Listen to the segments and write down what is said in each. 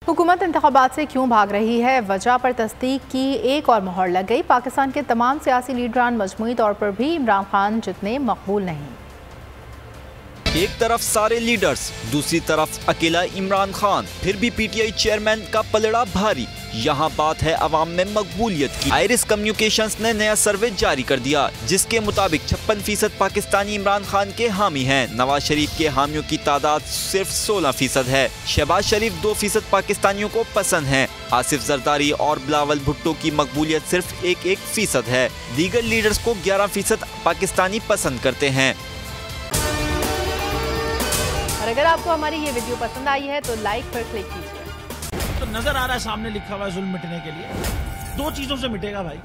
हुकूमत इंतखाबात से क्यों भाग रही है, वजह पर तस्दीक की एक और मोहर लग गई। पाकिस्तान के तमाम सियासी लीडरान मजमूई तौर पर भी इमरान खान जितने मकबूल नहीं। एक तरफ सारे लीडर्स, दूसरी तरफ अकेला इमरान खान, फिर भी पीटीआई चेयरमैन का पलड़ा भारी। यहाँ बात है अवाम में मकबूलियत की। आइरिस कम्युनिकेशंस ने नया सर्वे जारी कर दिया, जिसके मुताबिक 56% पाकिस्तानी इमरान खान के हामी हैं। नवाज शरीफ के हामियों की तादाद सिर्फ 16% है। शहबाज शरीफ 2% पाकिस्तानियों को पसंद है। आसिफ जरदारी और बिलावल भुट्टो की मकबूलियत सिर्फ 1% है। दीगर लीडर्स को 11% पाकिस्तानी पसंद करते हैं। और अगर आपको हमारी ये वीडियो पसंद आई है तो लाइक पर क्लिक कीजिए। तो नजर आ रहा है सामने लिखा हुआ है जुल्म मिटने के लिए दो चीजों से मिटेगा भाई।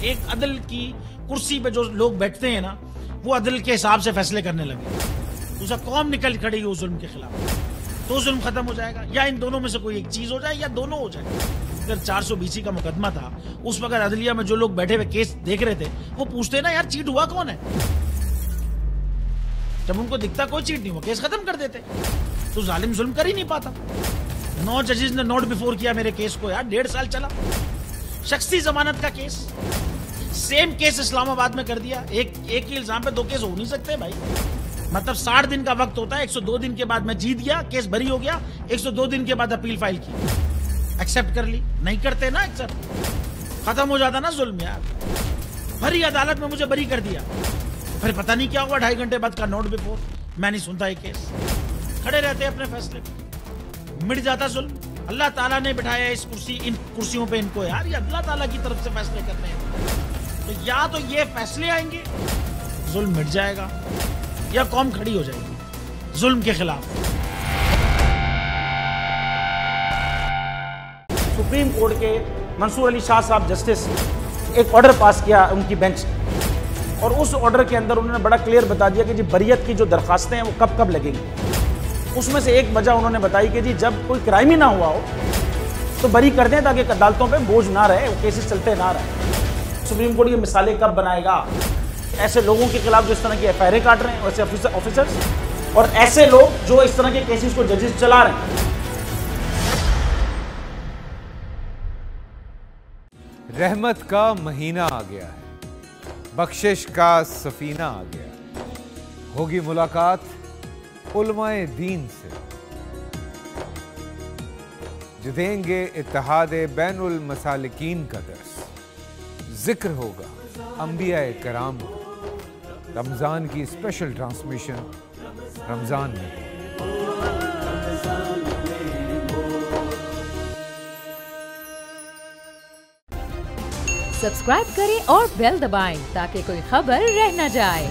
एक, अदल की कुर्सी पे जो लोग बैठते हैं ना, वो अदल के हिसाब से फैसले करने लगे। दूसरा, कौम निकल खड़ी उस जुल्म के खिलाफ, तो जुल्म खत्म हो जाएगा। या इन दोनों में से कोई एक चीज हो जाए या दोनों हो जाए। अगर 420 का मुकदमा था, उस वक्त अदलिया में जो लोग बैठे हुए केस देख रहे थे, वो पूछते ना यार चीट हुआ कौन है। जब उनको दिखता कोई चीट नहीं हुआ, केस खत्म कर देते। तो जालिम जुल्म कर ही नहीं पाता। 9 जजेस ने नोट बिफोर किया मेरे केस को यार, 1.5 साल चला। शख्सी जमानत का केस, सेम केस इस्लामाबाद में कर दिया। एक ही इल्जाम पे 2 केस हो नहीं सकते भाई। मतलब 60 दिन का वक्त होता है। 102 दिन के बाद मैं जीत गया, केस बरी हो गया। 102 दिन के बाद अपील फाइल की, एक्सेप्ट कर ली। नहीं करते ना एक्सेप्ट, खत्म हो जाता ना जुल्म यार। भरी अदालत में मुझे बरी कर दिया, फिर पता नहीं क्या हुआ 2.5 घंटे बाद का नोट बिफोर। मैं नहीं सुनता ये केस, खड़े रहते अपने फैसले पे, मिट जाता जुल्म। अल्लाह ताला ने बिठाया इस कुर्सी, इन कुर्सियों पे इनको यार, ये अल्लाह ताला की तरफ से फैसले करने हैं। तो या तो ये फैसले आएंगे, जुल्म मिट जाएगा, या कौम खड़ी हो जाएगी जुल्म के खिलाफ। सुप्रीम कोर्ट के मंसूर अली शाह साहब जस्टिस एक ऑर्डर पास किया उनकी बेंच, और उस ऑर्डर के अंदर उन्होंने बड़ा क्लियर बता दिया कि जी बरियत की जो दरखास्तें हैं वो कब कब लगेंगी। उसमें से एक वजह उन्होंने बताई कि जी जब कोई क्राइम ही ना हुआ हो तो बरी कर दें, ताकि अदालतों पे बोझ ना रहे, वो केसेस चलते ना रहे। सुप्रीम कोर्ट ये मिसालें कब बनाएगा, ऐसे लोगों के खिलाफ जो इस तरह की FIR काट रहे हैं, वैसे ऑफिसर्स, और ऐसे लोग जो इस तरह के केसेस को जजेस चला रहे हैं। रहमत का महीना आ गया है, बख्शिश का सफीना आ गया। होगी मुलाकात उलमाए दीन से, जो देंगे इत्तेहादे बैनुल मसालिकीन का दर्स। जिक्र होगा अंबियाए कराम का। रमजान की स्पेशल ट्रांसमिशन रमजान में। सब्सक्राइब करें और बेल दबाएं ताकि कोई खबर रह न जाए।